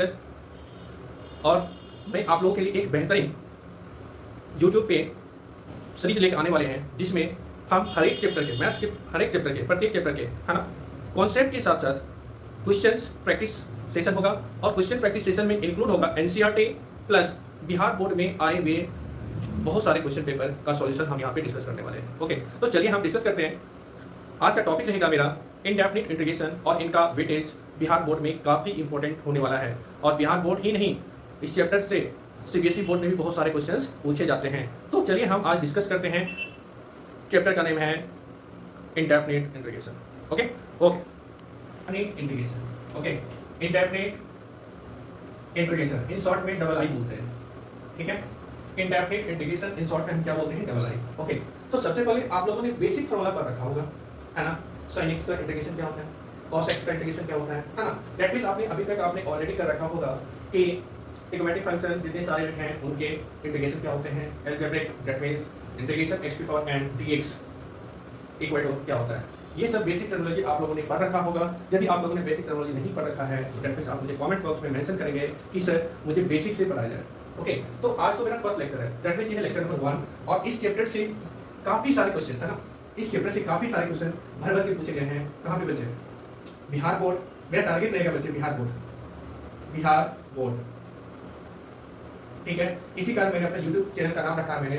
और मैं आप लोगों के लिए एक बेहतरीन यूट्यूब पे सीरीज लेकर आने वाले हैं जिसमें हम हर एक चैप्टर के मैथ्स के हर एक चैप्टर के प्रत्येक चैप्टर के है ना कॉन्सेप्ट के साथ साथ क्वेश्चंस प्रैक्टिस सेशन होगा और क्वेश्चन प्रैक्टिस सेशन में इंक्लूड होगा एनसीईआरटी प्लस बिहार बोर्ड में आए हुए बहुत सारे क्वेश्चन पेपर का सॉल्यूशन हम यहाँ पे डिस्कस करने वाले हैं। ओके, तो चलिए हम डिस्कस करते हैं। आज का टॉपिक रहेगा मेरा इनडेफिनिट इंटीग्रेशन और इनका वेटेज बिहार बोर्ड में काफ़ी इंपॉर्टेंट होने वाला है। और बिहार बोर्ड ही नहीं, इस चैप्टर से सीबीएसई बोर्ड में भी बहुत सारे क्वेश्चंस पूछे जाते हैं। तो चलिए हम आज डिस्कस करते हैं। चैप्टर का नेम है indefinite integration. Okay okay integration okay indefinite integration in short में डबल आई बोलते हैं। ठीक है, इनडेफिनिट इंटीग्रेशन इन शॉर्ट में हम क्या बोलते हैं? डबल आई। ओके, तो सबसे पहले आप लोगों ने बेसिक फॉर्मूला पर रखा होगा, है ना। sin x का इंटीग्रेशन क्या होता है, cos x का इंटीग्रेशन क्या होता है ना। दैट मींस आपने अभी तक आपने ऑलरेडी कर रखा होगा कि ट्रिग्नोमेट्रिक फंक्शन जितने सारे हैं उनके इंटीग्रेशन क्या होते हैं, algebraic, that means integration x की power n dx equal to क्या होता है। ये सब बेसिक टर्मिनोलॉजी आप लोगों ने पढ़ रखा होगा। यदि आप लोगों ने बेसिक टर्मिनोलॉजी नहीं पढ़ रखा है तो दैट मींस आप मुझे कमेंट बॉक्स में मेंशन करेंगे कि सर मुझे बेसिक से पढ़ाया जाए। ओके, तो आज तो मेरा फर्स्ट लेक्चर है, दैट मींस ये है लेक्चर नंबर 1 और इस चैप्टर से काफ़ी सारे क्वेश्चन है ना, इस चैप्टर से काफ़ी सारे क्वेश्चन भर भर के पूछे गए हैं। कहाँ पे बच्चे? बिहार बोर्ड। मेरा टारगेट रहेगा बच्चे बिहार बोर्ड। ठीक है, इसी कारण मैंने अपने यूट्यूब चैनल का नाम रखा है मैंने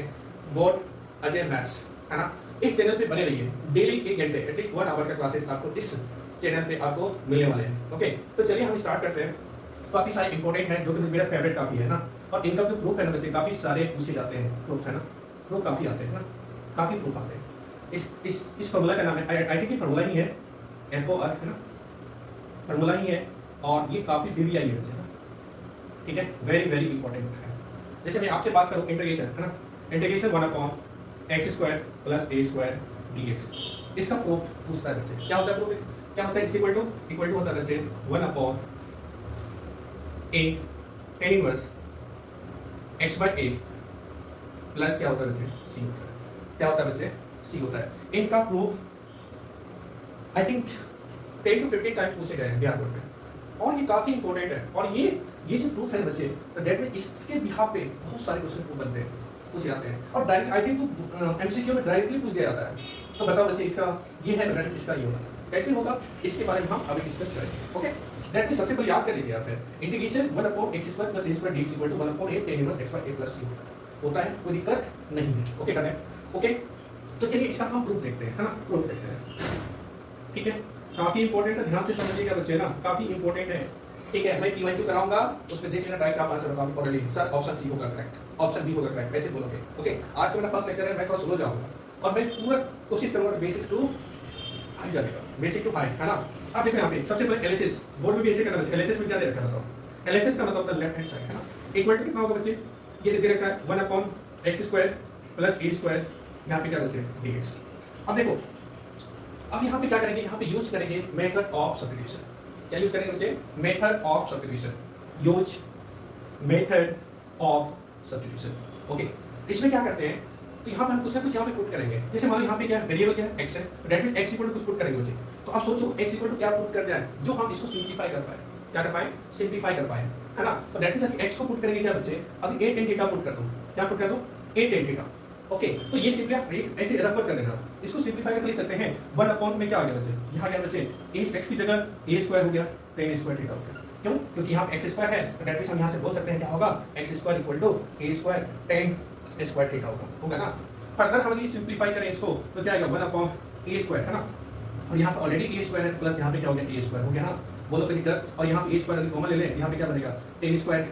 बोर्ड अजय मैथ्स, है ना। इस चैनल पे बने रहिए, डेली 1 घंटे एटलीस्ट 1 आवर का क्लासेस आपको इस चैनल पे आपको मिलने वाले हैं। ओके, तो चलिए हम स्टार्ट करते हैं। काफ़ी सारे इंपॉर्टेंट हैं जो कि मेरा फेवरेट काफ़ी है ना, और इनका जो प्रूफ है ना बच्चे काफ़ी सारे पूछे जाते हैं। प्रूफ है ना, प्रूफ काफ़ी आते हैं ना, काफ़ी प्रूफ आते हैं। इस फार्मूला का नाम है आई की फार्मूला ही है, FOR है ना, फार्मूला ही है और ये काफ़ी DVI है बच्चे ना। ठीक है, वेरी वेरी इंपॉर्टेंट है। जैसे मैं आपसे बात करूँ इंटीग्रेशन है ना, इंटीग्रेशन 1/x² + a² dx, इसका प्रूफ पूछता है बच्चे। क्या होता है प्रूफ? क्या होता है? इसके इक्वल टू होता है बच्चे 1/a tan inverse x/a plus क्या होता है बच्चे? c होता है। क्या होता है बच्चे? c होता है। इनका proof I think 10 to 15 times पूछे गए हैं बिहार बोर्ड में और ये काफ़ी इंपॉर्टेंट है। और ये जो प्रूफ है बच्चे, तो डेट में इसके बिहाफ पे बहुत सारे क्वेश्चन बनते हैं, पूछे जाते हैं और डायरेक्ट आई थिंक तो MCQ में डायरेक्टली पूछ दिया जाता है। तो बताओ बच्चे, इसका ये है तो इसका ये होगा, कैसे होगा इसके बारे में हम अभी डिस्कस करेंगे। ओके, दैट मींस सबसे पहले याद कर लीजिए आप integration 1/x² + a² dx = 1/8 tan inverse x/a + c होता है। कोई दिक्कत नहीं है। ओके डन है। ओके, तो चलिए इसका हम प्रूफ देखते हैं, है ना। प्रूफ देखते हैं। ठीक है, काफ़ी इंपॉर्टेंट है, ध्यान से समझिएगा बच्चे ना, काफ़ी इंपॉर्टेंट है। ठीक है, मैं PYQ कराऊंगा, उसमें देख लेना डायरेक्ट आप आंसर बताओगे ऑलरेडी। सर ऑप्शन सी होगा करेक्ट, ऑप्शन बी होगा करेक्ट, कैसे बोलोगे? ओके, आज तो मेरा फर्स्ट लेक्चर है, मैं थोड़ा स्लो जाऊंगा और मैं पूरा कोशिश करूंगा बेसिक टू हाई जाने का, बेसिक टू हाई, है ना। आप देखो यहाँ पे सबसे पहले LHS बोर्ड में भी ऐसे करना बच्चे। LHS में क्या दे रखा है बताओ? LHS का मतलब लेफ्ट हैंड साइड, है ना। इक्वल टू कितना होगा बच्चे? ये दे रखा है 1/x² + a², यहाँ पे क्या बच्चे? dx। अब देखो, अब यहाँ पे क्या करेंगे? यहाँ पे यूज करेंगे मेथड ऑफ सब्स्टिट्यूशन। क्या यूज करेंगे बच्चे? Method of substitution. Use method of substitution. Okay, इसमें क्या करते हैं? तो यहाँ पे हम कुछ ना कुछ यहाँ पे पुट करेंगे। जैसे मान लो यहाँ पे क्या है? वेरिएबल क्या है? x है, तो that means x equal to कुछ पुट करेंगे बच्चे। तो आप सोचो x इक्वल टू क्या पुट कर जाए जो हम इसको सिंपलीफाई कर पाए। क्या कर पाए? सिंपलीफाई कर पाए, है ना। तो दैट मींस अभी x को पुट करेंगे क्या बच्चे? अभी a tan थीटा पुट कर दो। क्या पुट कर दो? a tan theta. ओके, तो ये सिंपली आप ऐसे रेफर कर देना, इसको सिंपलीफाई करके लिख सकते हैं 1 में क्या आ गया बच्चे? यहाँ गया बच्चे x की जगह a² हो गया, tan² थीटा हो गया। क्यों? क्योंकि यहाँ x² है, तो दैट मींस हम यहाँ से बोल सकते हैं क्या होगा? x² = a² tan² थीटा होगा ना। फर्दर हम यदि सिंपलीफाई करें इसको तो क्या आएगा? 1/a², है ना। और यहाँ पे ऑलरेडी a² है प्लस यहाँ पे क्या हो गया? a² हो गया ना। बोलो कभी कर, और यहाँ पे a² अगर कॉमन ले लें, यहाँ पे क्या बनेगा? tan²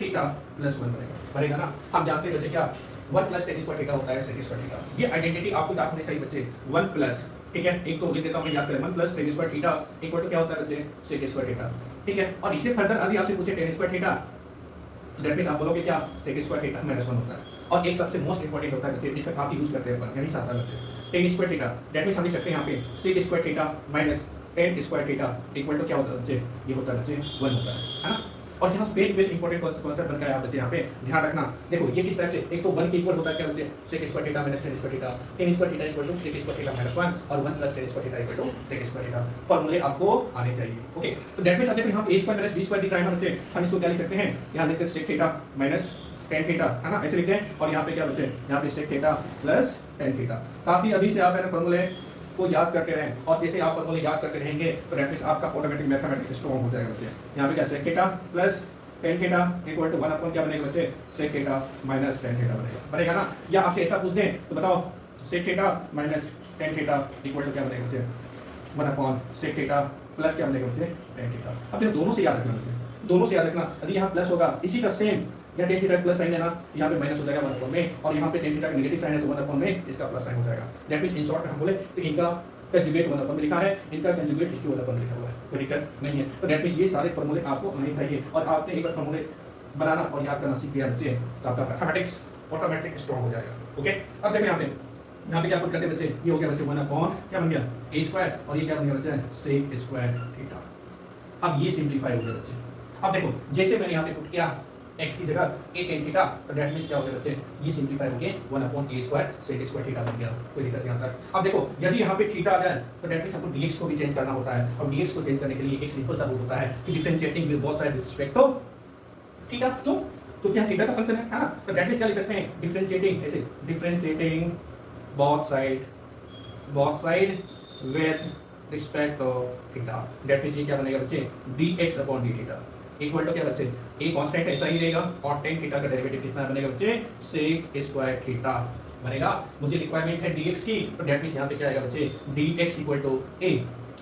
थीटा + 1 बनेगा ना। हम जानते हैं बच्चे क्या 1 + tan² थीटा होता है sec² थीटा। ये आइडेंटिटी आपको याद होनी चाहिए बच्चे। 1 प्लस, ठीक है, एक तो लिख देता हूं मैं, याद करें 1 + tan² थीटा इक्वल टू क्या होता है बच्चे? sec² theta. ठीक है, और इससे फर्दर यदि आपसे पूछे tan² थीटा तो दैट मींस आप बोलोगे क्या? sec² थीटा - 1 होता है। और एक सबसे मोस्ट इंपॉर्टेंट होता है बच्चे, इसका काफी यूज करते हैं अपन, यही साथ है बच्चे, tan² थीटा। दैट मींस हम लिख सकते हैं यहाँ पे sec² theta - tan² theta equal to क्या होता है बच्चे? ये होता है बच्चे 1 होता है ना। और यहाँ वेरी वेरी इंपॉर्टेंट कॉन्सेप्ट बन गया है बच्चे, यहाँ पे ध्यान रखना। देखो ये किस टाइप से, एक तो 1 के इक्वल होता है क्या बच्चे, sec square theta minus tan square theta, tan square theta equal to sec square theta minus 1 और 1 plus tan square theta equal to sec square theta. फॉर्मूले आपको आने चाहिए। ओके, तो दैट मींस अब देखो यहाँ पे a square minus b square दिख रहा है ना बच्चे, हम इसको क्या लिख सकते हैं, यहाँ लिखते हैं sec theta minus tan theta, है ना, ऐसे लिखते हैं। और यहाँ पे क्या बच्चे, यहाँ पे sec theta plus tan theta. काफी अभी से आप है ना फॉर्मूले को याद करते रहें, और जैसे आप फॉर्मूले याद करते रहेंगे तो दैट मींस आपका ऑटोमेटिक मैथमेटिक्स स्ट्रांग हो जाएगा बच्चे। यहाँ पे क्या sec theta plus tan theta equal to 1 upon क्या बनेगा बच्चे, sec theta minus tan theta बनेगा ना। या आपसे ऐसा पूछ दें तो बताओ sec theta minus tan theta equal to क्या बनेगा बच्चे, 1 अपॉन sec थीटा प्लस क्या बनेगा बच्चे, tan थीटा। अब देखो दोनों से याद रखना बच्चे, दोनों से याद रखना। यदि यहाँ प्लस होगा इसी का सेम, या tan थीटा प्लस साइन है ना, यहाँ पे माइनस हो जाएगा 1 अपॉन में, और यहाँ पे tan थीटा का नेगेटिव साइन है तो 1 अपॉन में इसका प्लस साइन हो जाएगा। दैट मींस इन शॉर्ट हम बोले तो इनका कंजुगेट 1 अपॉन में लिखा है, इनका कंजुगेट इसके 1 अपॉन में लिखा हुआ है, कोई दिक्कत नहीं है। तो दैट मींस ये सारे फॉर्मूले आपको आने चाहिए, और आपने एक बार फॉर्मूले बनाना और याद करना सीख लिया बच्चे तो आपका मैथमेटिक्स ऑटोमेटिक स्ट्रांग हो जाएगा। ओके, अब देखो यहाँ पे क्या पुट करते हैं बच्चे, ये हो गया बच्चे 1 अपॉन क्या बन गया a स्क्वायर, और ये क्या बन गया बच्चे sec स्क्वायर थीटा। अब ये सिंपलीफाई हो गया बच्चे। अब देखो जैसे मैंने यहाँ पे पुट किया x की जगह a tan थीटा, तो दैट मींस क्या हो गया बच्चे, ये सिंपलीफाई हो गया 1 upon a square sec square theta बन गया, कोई दिक्कत नहीं आता। अब देखो यदि यहाँ पे थीटा आ जाए तो दैट मींस हमको dx को भी चेंज करना होता है, और dx को चेंज करने के लिए एक सिंपल सा रूल होता है कि differentiating with both side with respect to theta. तो क्या थीटा का फंक्शन है ना, तो दैट मींस क्या लिख सकते हैं, डिफरेंशिएटिंग ऐसे, differentiating both side with respect to theta. That means ये क्या बनेगा बच्चे, dx upon d theta equal to क्या बच्चे, a कांस्टेंट ऐसा ही रहेगा, और tan थीटा का डेरिवेटिव कितना बनेगा बच्चे, sec स्क्वायर थीटा बनेगा। मुझे रिक्वायरमेंट है dx की, तो दैट मींस यहाँ पे क्या आएगा बच्चे, dx इक्वल टू a,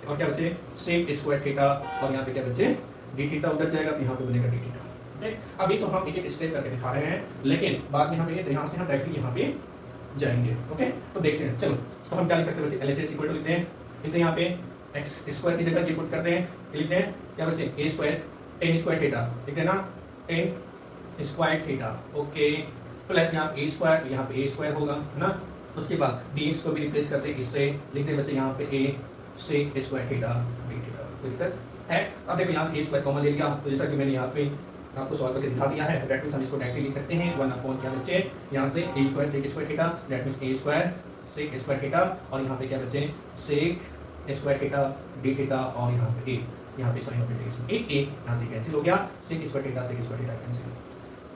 और क्या बच्चे sec स्क्वायर थीटा, और यहाँ पे क्या बच्चे d थीटा उधर जाएगा तो यहाँ पे बनेगा d थीटा। अभी तो हम एक एक स्टेप करके दिखा रहे हैं, लेकिन बाद में हमें यहाँ से हम डायरेक्टली यहाँ पे जाएंगे। ओके, तो देखते हैं। चलो तो हम क्या लिख सकते हैं बच्चे, LHS इक्वल टू लिखते हैं यहाँ पे x स्क्वायर की जगह ये पुट करते हैं, लिखते हैं क्या बच्चे a square tan square theta, लिखते हैं ना tan square theta. Okay, plus यहाँ a स्क्वायर, यहाँ पे a स्क्वायर होगा है ना। उसके बाद dx को भी रिप्लेस करते हैं इससे, लिखते हैं बच्चे यहाँ पे a sec square theta d theta, कोई दिक्कत है। अब देखो यहाँ से a स्क्वायर कॉमन ले लिया, तो जैसा कि मैंने यहाँ पे आपको सॉल्व करके दिखा दिया है, दैट मींस हम इसको डायरेक्टली लिख सकते हैं 1 अपॉन क्या बच्चे, यहाँ से a square sec square theta, that means a square sec square theta, और यहाँ पे क्या बच्चे sec square theta d theta, और यहाँ पे a, यहाँ पे साइन ऑफ इंटीग्रेशन एक यहाँ से कैंसिल हो गया, sec स्क्वायर थीटा कैंसिल।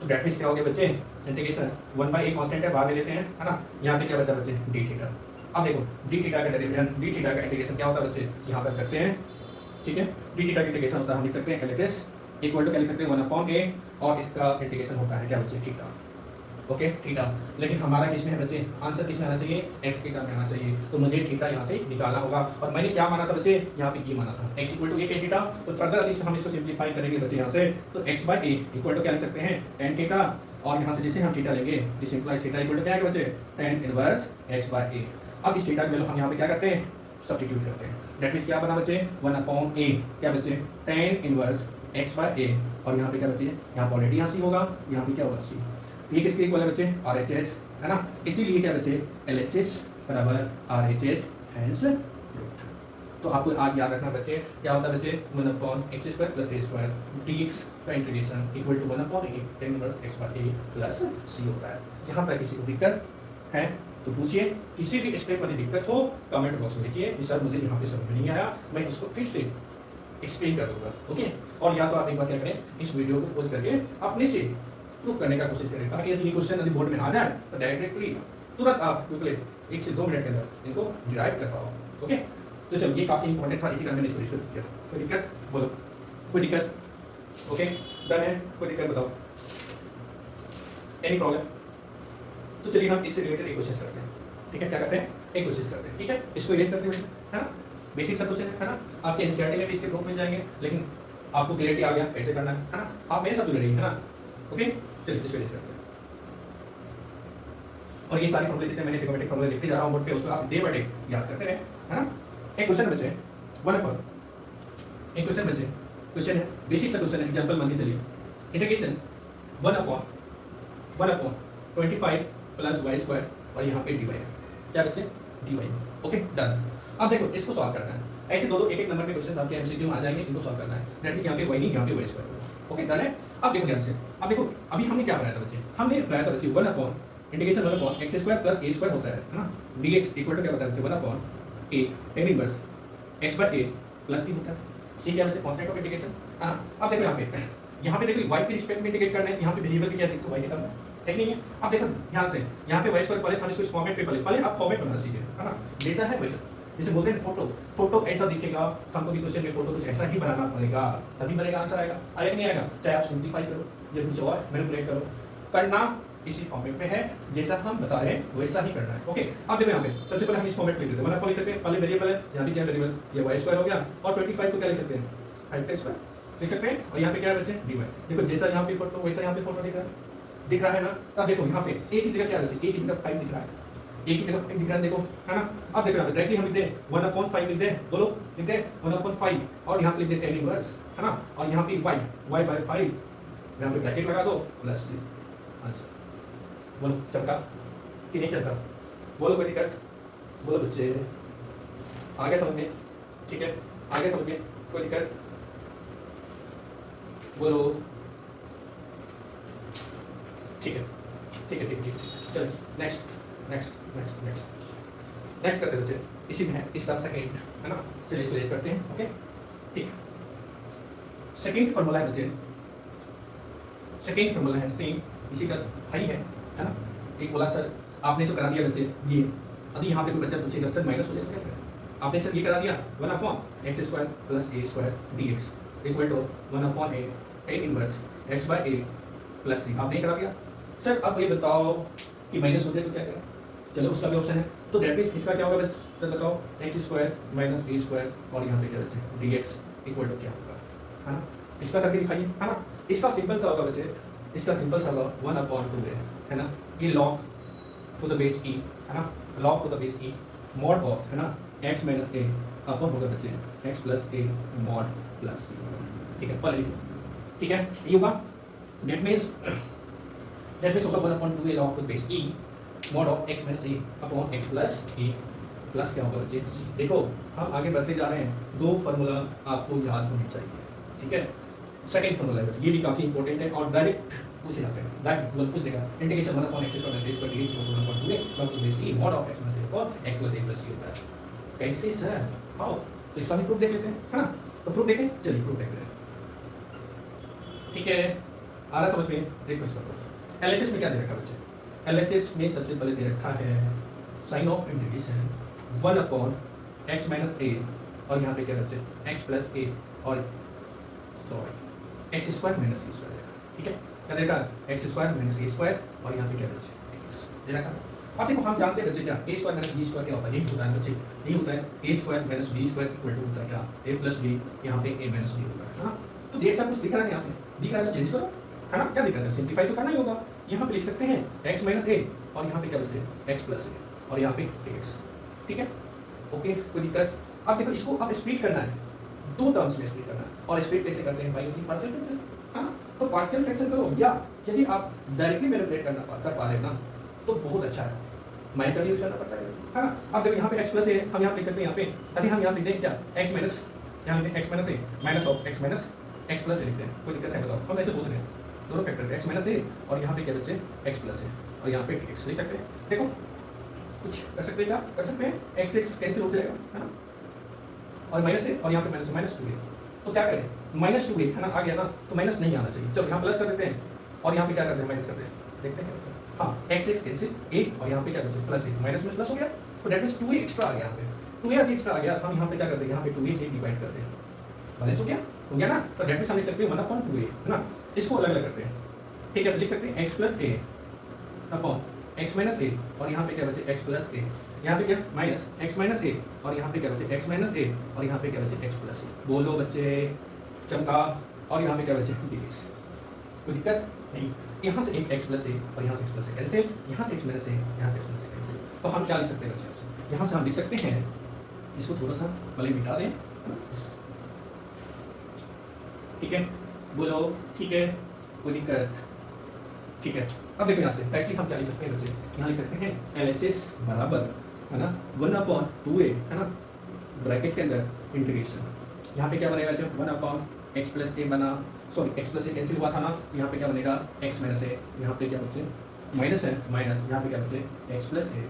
तो दैट मींस क्या हो गया बच्चे, इंटीग्रेशन 1/a कांस्टेंट है, बाहर ले लेते हैं है ना। यहाँ पे क्या बचा बच्चे d थीटा। अब देखो d थीटा का डेरिवेटिव, d थीटा का इंटीग्रेशन क्या होता है बच्चे, यहाँ पर करते हैं, ठीक है। d थीटा का इंटीग्रेशन होता है, हम लिख सकते हैं LHS इक्वल टू क्या लिख सकते हैं 1 अपॉन a, और इसका इंटीग्रेशन होता है क्या बच्चे थीटा। Okay, theta. लेकिन हमारा किसमें है बच्चे, आंसर किसमें आना चाहिए, x के टर्म में आना चाहिए, तो मुझे थीटा यहाँ से निकालना होगा। और मैंने क्या माना था बच्चे, यहाँ पे ये माना था x equal to a tan theta. तो फर्दर हम इसको सिंप्लीफाई करेंगे बच्चे यहाँ से, तो x/a इक्वल टू क्या लिख सकते हैं tan थीटा, और यहाँ से जैसे हम थीटा लेंगे this implies theta equal to क्या आएगा बच्चे, tan इनवर्स x/a। अब इस थीटा की वैल्यू हम यहाँ पे क्या करते हैं, सब्स्टिट्यूट करते हैं। दैट मींस क्या बना बच्चे 1 अपॉन a क्या बच्चे tan इनवर्स x/a, और यहाँ पे क्या बच्चे, यहाँ पर ऑलरेडी यहाँ c होगा, यहाँ पे क्या होगा c। ये किसके इक्वल है बच्चे, RHS है ना, इसीलिए क्या बच्चे LHS बराबर RHS हैंस रूट। तो आपको आज याद रखना बच्चे क्या होता है बच्चे 1 upon x square plus a square dx का integration equal to 1 upon a tan inverse x/a plus c होता है। यहाँ पर किसी को दिक्कत है तो पूछिए, किसी भी स्टेप में दिक्कत हो कमेंट बॉक्स में लिखिए, सर मुझे यहाँ पे समझ नहीं आया, मैं इसको फिर से एक्सप्लेन कर दूंगा। ओके, और या तो आप एक बार क्या करें, इस वीडियो को पॉज करके अपने से प्रूव करने का कोशिश करें, ताकि यदि ये क्वेश्चन यदि बोर्ड में आ जाए तो डायरेक्टली तुरंत आप क्विकली 1 से 2 मिनट के अंदर इनको डिराइव कर पाओ। ओके, तो चलो ये काफ़ी इंपॉर्टेंट था, इसी कारण मैंने इसको डिस्कस किया। कोई दिक्कत बोलो, कोई दिक्कत, ओके डन है, कोई दिक्कत बताओ, एनी प्रॉब्लम। तो चलिए हम इससे रिलेटेड एक क्वेश्चन करते हैं, ठीक है। क्या करते हैं, एक क्वेश्चन करते हैं, ठीक है। इसको इरेज करते हैं, है ना, बेसिक सा क्वेश्चन है ना, आपके एनसीईआरटी में भी इसके प्रूफ मिल जाएंगे, लेकिन आपको क्लियरिटी आ गया कैसे करना है ना, आप मेरे साथ जुड़े रहिए, है ना। ओके, चलिए इसको इरेज करते हैं। और ये सारी फॉर्मूले जितने मैंने ट्रिग्नोमेट्रिक फॉर्मूले लिखते जा रहा हूँ बोर्ड पे, उसको आप डे बाय डे याद करते रहे, है ना। एक क्वेश्चन बचे 1 अपॉन, एक क्वेश्चन बचे, क्वेश्चन है बेसिक सा क्वेश्चन है, एग्जांपल मान के चलिए integration 1 upon 25 plus y square, और यहाँ पे dy क्या बच्चे dy। Okay done. अब देखो इसको सॉल्व करना है, ऐसे दो एक एक नंबर के क्वेश्चन आपके एमसीक्यू में आ जाएंगे, इनको सॉल्व करना है। दैट मींस यहाँ पे y नहीं, यहाँ पे y स्क्वायर होगा, ओके डन है। अब देखो ध्यान से, अब देखो अभी हमने क्या बनाया था बच्चे, हमने बनाया था बच्चे 1 upon integration 1 upon x square plus a square होता है ना, dx इक्वल टू क्या होता है बच्चे 1 upon a tan inverse x by a plus c होता है। c क्या बच्चे कांस्टेंट ऑफ इंटीग्रेशन। हां अब देखो यहाँ पे देखो y के रिस्पेक्ट में इंटीग्रेट करना है, यहाँ पे वेरिएबल की क्या देखो y के टर्म है नहीं है। अब देखो ध्यान से यहाँ पे y स्क्वायर पहले हम इसको इस फॉर्मेट पे पहले आप फॉर्मेट बनाना सीखिए, है ना, जैसा है वैसा, जैसे बोलते हैं फोटो ऐसा दिखेगा, हमको भी क्वेश्चन में फोटो कुछ ऐसा ही बनाना पड़ेगा, तभी बनेगा आंसर आएगा कि नहीं आएगा, चाहे आप सिंप्लीफाई करो या कुछ और मैनिपुलेट करो, करना इसी फॉर्मेट में है, जैसा हम बता रहे हैं वैसा ही करना है। ओके अब देखो यहाँ पे सबसे पहले हम इस फॉर्मेट में लिख देते हैं, मतलब लिख सकते हैं पहले वेरिएबल है, यहाँ भी क्या वेरिएबल, ये y स्क्वायर हो गया और 25 को क्या लिख सकते हैं 5 का स्क्वायर लिख सकते हैं, और यहाँ पे क्या है बच्चे dy। देखो जैसा यहाँ पे फोटो वैसा यहाँ पे फोटो दिख रहा है ना। अब देखो यहाँ पे a की जगह क्या है बच्चे, a की जगह 5 दिख रहा है, a की जगह 5 दिख रहा है, देखो है ना। अब देखो यहाँ पे डायरेक्टली हम लिख दें 1/5 लिख दें, बोलो लिख दें 1/5 और यहाँ पे लिख दें tan इनवर्स, है ना, और यहाँ पे y/5 यहाँ पे ब्रैकेट लगा दो प्लस आंसर। बोलो चमका कि नहीं चमका, बोलो कोई दिक्कत, बोलो बच्चे आगे समझ में, ठीक है आगे समझ में कोई दिक्कत, बोलो ठीक है ठीक है ठीक ठीक चलो नेक्स्ट करते हैं बच्चे, इसी में है इसका सेकंड, है ना, चलिए इसको रेस करते हैं। ओके ठीक, सेकंड फार्मूला है बच्चे, सेकंड फार्मूला है सेम इसी का हाई है ना। एक बोला सर आपने तो करा दिया बच्चे ये, अभी यहाँ पे कोई बच्चा पूछेगा सर माइनस हो जाए तो क्या करें, आपने सर ये करा दिया 1/x square plus a square dx equal to 1/a tan inverse x by a plus c, आपने करा दिया। सर अब ये बताओ कि माइनस हो जाए तो क्या करें, चलो उसका भी ऑप्शन है, तो दैट मींस इसका क्या होगा बच्चे बताओ x square minus a square और यहाँ पे क्या बच्चे dx इक्वल टू क्या होगा, है ना, इसका करके दिखाइए, है ना। इसका सिंपल सा होगा बच्चे, इसका सिंपल सा होगा 1/2 है ना, ये log to the base e, है ना, log to the base e mod of, है ना, x माइनस a अपॉन होगा बच्चे x plus a mod plus c, ठीक है पहले लिखो, ठीक है ये होगा दैट मींस होगा 1/2 log to the base e mod of x minus a upon x plus e plus क्या होगा बच्चे c। देखो हम आगे बढ़ते जा रहे हैं, दो फार्मूला आपको याद होने चाहिए, ठीक है। सेकंड फार्मूला है ये भी काफी इंपॉर्टेंट है और डायरेक्ट पूछ जाते हैं, डायरेक्ट पूछ देगा integration 1/x square minus a square dx equal to 1/2 log to base e mod of x minus a और x plus a plus c होता है। कैसे सर, आओ तो इसका भी प्रूफ देख लेते हैं, है ना, तो प्रूफ देखें, चलिए प्रूफ देखते हैं, ठीक है आ रहा समझ में। देखो इसका प्रूफ एलएचएस में क्या दे रखा है बच्चे, एलएचएस में सबसे पहले दे रखा है sign of integration 1/x minus a और यहाँ पे क्या बच्चे x प्लस a और sorry x square minus a square, ठीक है क्या देखा x square minus a square और यहाँ पे क्या बच्चे x दे रखा। अब देखो हम जानते हैं बच्चे क्या a square minus b square क्या होता है, यही होता है बच्चे, यही होता है a square minus b square equal to होता है क्या a प्लस b, यहाँ पे a माइनस b होता है ना। तो देख सब कुछ दिख रहा है यहाँ पे, दिख रहा है तो चेंज करो, है ना, क्या दिक्कत है, सिंप्लीफाई तो करना ही होगा। यहाँ पे लिख सकते हैं x माइनस a और यहाँ पे क्या बच्चे x प्लस a और यहाँ पे dx, ठीक है ओके कोई दिक्कत। अब देखो इसको अब स्प्लिट करना है, दो टर्म्स में स्प्लिट करना है, और स्प्लिट कैसे करते हैं भाई यूजिंग पार्शियल फ्रैक्शन, हाँ तो पार्शियल फ्रैक्शन करो, या यदि आप डायरेक्टली मैनिपुलेट कर पा रहे हैं ना तो बहुत अच्छा है, माइंड यूज करना पड़ता है ना। अब देखो यहाँ पे x प्लस a हम यहाँ पे लिख सकते हैं, यहाँ पे यदि हम यहाँ लिख दें क्या x माइनस, यहाँ लिखते हैं x minus a minus of x minus x plus a लिखते हैं, कोई दिक्कत है बताओ, हम ऐसे सोच रहे हैं दोनों फैक्टर x माइनस a और यहाँ पे क्या बच्चे x प्लस a और यहाँ पे x लिख सकते हैं। देखो कुछ कर सकते हैं, क्या कर सकते हैं, x x कैंसिल हो जाएगा, है ना, और माइनस a और यहाँ पे माइनस 2a, तो क्या करें माइनस 2a, है ना, आ गया ना, तो माइनस नहीं आना चाहिए, चलो यहाँ प्लस कर देते हैं और यहाँ पे क्या करते हैं माइनस करते हैं, देखते हैं हाँ x x कैंसिल a और यहाँ पे क्या करते हैं प्लस a, माइनस में प्लस हो गया तो दैट मींस 2a एक्स्ट्रा आ गया, यहाँ पे 2a एक्स्ट्रा आ गया, हम यहाँ पे क्या करते हैं, यहाँ पे 2a से डिवाइड करते हैं, बैलेंस हो गया ना, तो दैट मींस हम लिख सकते हैं 1/2a, है ना, इसको अलग अलग करते हैं, ठीक है लिख सकते हैं x plus a upon x minus a और यहाँ पे क्या बचे x प्लस a, यहाँ पे क्या माइनस x माइनस a और यहाँ पे क्या बचे x माइनस a और यहाँ पे क्या बचे x प्लस a, बोलो बच्चे चमका, और यहाँ पे क्या बचे dx, कोई दिक्कत नहीं, यहाँ से एक x प्लस a और यहाँ से x प्लस a कैंसिल, यहाँ से x माइनस a यहाँ से x प्लस a कैंसिल, तो हम क्या लिख सकते हैं बच्चे, यहाँ से हम लिख सकते हैं, इसको थोड़ा सा भले मिटा दें, ठीक है बोलो ठीक है कोई दिक्कत, ठीक है। अब देखो यहाँ से डायरेक्टली हम क्या लिख सकते हैं बच्चे, यहाँ लिख सकते हैं LHS बराबर, है ना, 1/2a, है ना, ब्रैकेट के अंदर इंटीग्रेशन, यहाँ पे क्या बनेगा जब 1/x प्लस a बना, सॉरी एक्स प्लस ए कैंसिल हुआ था ना, यहाँ पे क्या बनेगा एक्स माइनस ए, यहाँ पे क्या बचे माइनस है माइनस, यहाँ पे क्या बचे x plus A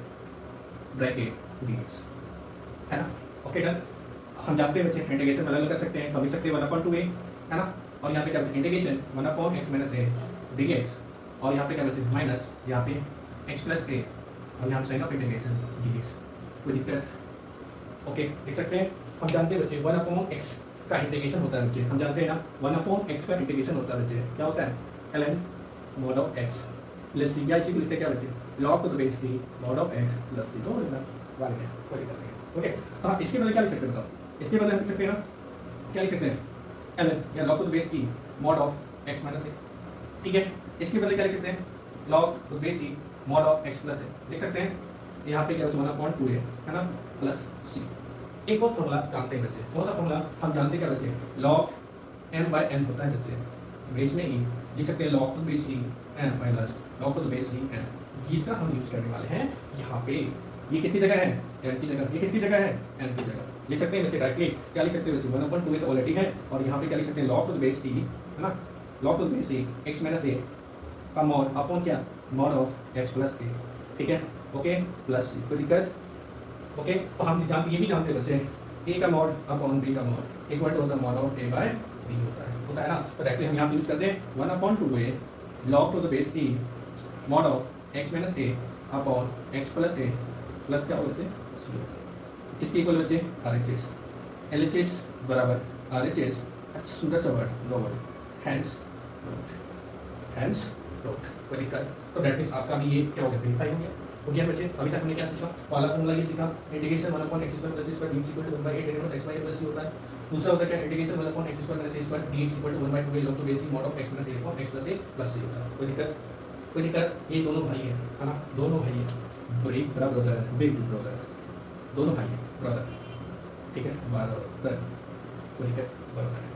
bracket D x, है ना। Okay done. हम जानते हैं बच्चे इंटीग्रेशन अलग अलग कर सकते हैं, कभी सकते हैं 1/2a, है ना, और यहाँ पे क्या बचे integration 1/x minus A D x, और यहाँ पे क्या बचे माइनस यहाँ पे एक्स प्लस ए, और यहाँ पे sign of integration d x. कोई दिक्कत? ओके देख सकते हैं। हम जानते हैं बच्चे 1/x का इंटीग्रेशन होता है बच्चे, हम जानते हैं ना 1/x का इंटीग्रेशन होता है बच्चे, क्या होता है ln mod of x plus c, या इसी को लिखते हैं क्या बच्चे log to the base t mod of x plus c, तो वाले में कोई दिक्कत नहीं है। ओके तो हम इसके बदले क्या लिख सकते हैं बताओ, इसके बदले हम लिख सकते हैं ना, क्या लिख सकते हैं ln या log to the base t mod of x minus a, ठीक है। इसके बदले क्या लिख सकते हैं log to the base t mod of x plus a लिख सकते हैं, यहाँ पे क्या बचा 1/2 है ना प्लस सी। एक और फॉर्मूला जानते हैं बच्चे, कौन सा फॉर्मूला हम जानते क्या बच्चे log m/n होता है बच्चे, बेस में ई लिख सकते हैं log to base e n minus log to base e n, इसका हम यूज करने वाले हैं यहाँ पे। ये किसकी जगह है n की जगह, ये किसकी जगह है n की जगह। लिख सकते हैं बच्चे डायरेक्टली क्या लिख सकते हैं बच्चे 1/2 तो ऑलरेडी है, और यहाँ पे क्या लिख सकते हैं log टू बेस ई, है ना, log to base e x minus a का मॉड अपॉन क्या mod of x plus a, ठीक है। ओके प्लस सी, कोई दिक्कत? ओके तो हम जानते ये भी जानते हैं बच्चे a का मॉड अपॉन b का mod equal to the mod of a by b होता है ना। तो डायरेक्टली हम यहाँ पे यूज करते हैं 1/2a log to the base e mod of x minus a upon x plus a plus क्या हो बच्चे c, किसके इक्वल बच्चे RHS, LHS बराबर RHS, अच्छा सुंदर सा वर्ड लोअर हैंड्स रोट, कोई दिक्कत? तो दैट मींस आपका भी ये क्या हो गया वेरीफाई हो गया। ओके बच्चे अभी तक हमने क्या सीखा, पहला फॉर्मूला ये सीखा integration 1/x square plus square d equal to 1/8 derivative x minus plus c होता है। दूसरा होता है क्या integration 1/x square minus a square d equal to 1/2 log to base c mod of x minus a upon x plus a plus c होता है। कोई दिक्कत? कोई दिक्कत? ये दोनों भाई हैं, है ना, दोनों भाई हैं, बिग ब्रदर बिग ब्रदर, दोनों भाई हैं ब्रदर, ठीक है ब्रदर, कोई दिक्कत? ब्रदर है।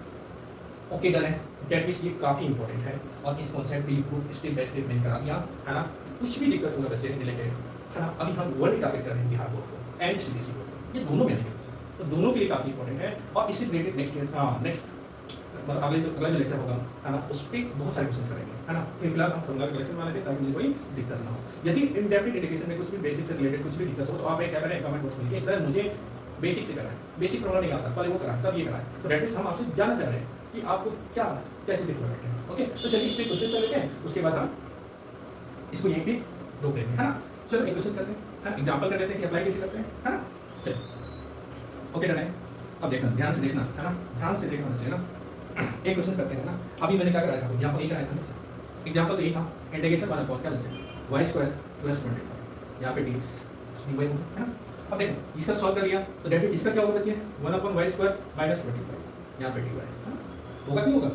ओके डन है। दैट मींस ये काफ़ी इंपॉर्टेंट है, और इस कॉन्सेप्ट पे प्रूफ स्टेप बाय स्टेप मैंने करा दिया, है ना। कुछ भी दिक्कत होगा बच्चे रिलेटेड, है ना, अभी हम वर्ल्ड टारगेट कर रहे हैं बिहार बोर्ड को एंड सीबीएसई बोर्ड को, ये दोनों में आएंगे बच्चे, तो दोनों के लिए काफ़ी इंपॉर्टेंट है। और इससे रिलेटेड नेक्स्ट मतलब अगला जो लेक्चर होगा, है ना, उस पर बहुत सारे क्वेश्चन करेंगे, है ना। तो फिलहाल हम फॉर्मूला कलेक्शन वाले थे ताकि मुझे कोई दिक्कत ना हो। यदि इन डेप्थ इंटीग्रेशन में कुछ भी बेसिक से रिलेटेड कुछ भी दिक्कत हो तो आप क्या करें कमेंट बॉक्स में लिखिए, सर मुझे बेसिक से करा है, बेसिक फॉर्मूला नहीं आता, पहले वो करा तब ये करा है। तो दैट मींस हम आपसे जानना चाह रहे हैं कि आपको क्या कैसे रिक्वायरमेंट है। ओके तो चलिए इस पर क्वेश्चन कर लेते हैं, उसके बाद हम इसको यहीं पे रोक देंगे, है ना। चलो एक क्वेश्चन करते हैं, एग्जांपल कर लेते हैं कि अप्लाई कैसे करते हैं, है ना। चलो ओके डन है। अब देखना ध्यान से देखना, है ना, ध्यान से देखना चाहिए ना। एक क्वेश्चन करते हैं ना, अभी मैंने क्या कराया था एग्जांपल ये कराया था, एग्जांपल तो यही था इंटीग्रेशन 1 क्या बचे y स्क्वायर प्लस 25, यहाँ पे डी dy है ना। अब देखो इसका सॉल्व कर लिया तो डेट इसका क्या होगा बच्चे 1/y स्क्वायर माइनस 25, यहाँ पे dy है ना। होगा कि होगा?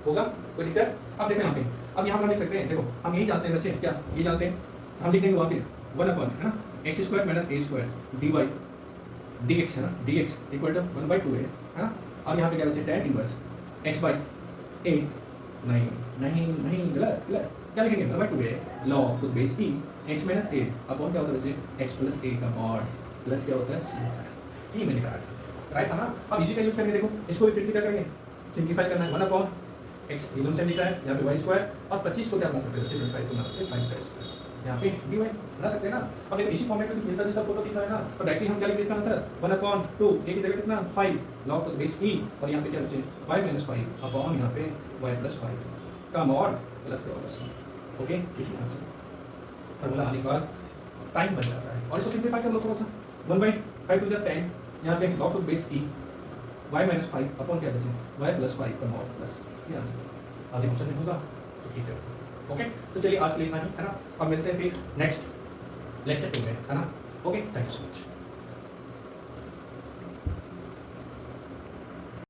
होगा, कोई दिक्कत? अब देखो यहाँ पे, अब यहाँ पर लिख सकते हैं, देखो हम यही जानते हैं बच्चे, क्या ये जानते हैं, हम लिख देंगे वहाँ पे 1 है ना x square minus a square dy dx है ना, dx इक्वल टू 1/2 है ना। अब यहाँ पे क्या बचे tan inverse x by a, नहीं गलत, क्या लिखेंगे 1/2 है log to base e x minus a upon क्या होता है बच्चे x प्लस a का मॉड प्लस क्या होता है c होता है। यही मैंने कहा राइट था ना। अब इसी का यूज करके देखो इसको भी फिर से क्या करेंगे सिंप्लीफाई करना है 1/x एकदम से लिखा है यहाँ पे y स्क्वायर, और 25 को क्या बना सकते हैं बच्चे 25 को बना सकते हैं 5 का स्क्वायर, यहाँ पे dy बना सकते हैं ना। अब देखो इसी फॉर्मेट में कुछ मिलता जुलता फोटो दिख रहा है ना, तो डायरेक्टली हम क्या लिखेंगे इसका आंसर 1/2 a की जगह कितना 5 log टू बेस e, और यहाँ पे क्या बचे y माइनस 5 अपॉन यहाँ पे y प्लस 5 का मॉड प्लस क्या होगा c। ओके यही आंसर फॉर्मूला आने के बाद टाइम बच जाता है, और इसको सिंप्लीफाई कर लो थोड़ा सा 1/5 टू द 10, यहाँ पे log to base e y minus 5 upon क्या बचे y प्लस 5 का मॉड प्लस ये आंसर आगे ऑप्शन में होगा, तो ठीक है। ओके तो चलिए आज के लिए इतना ही, है ना। अब मिलते हैं फिर नेक्स्ट लेक्चर में, है ना। Okay thank you so much.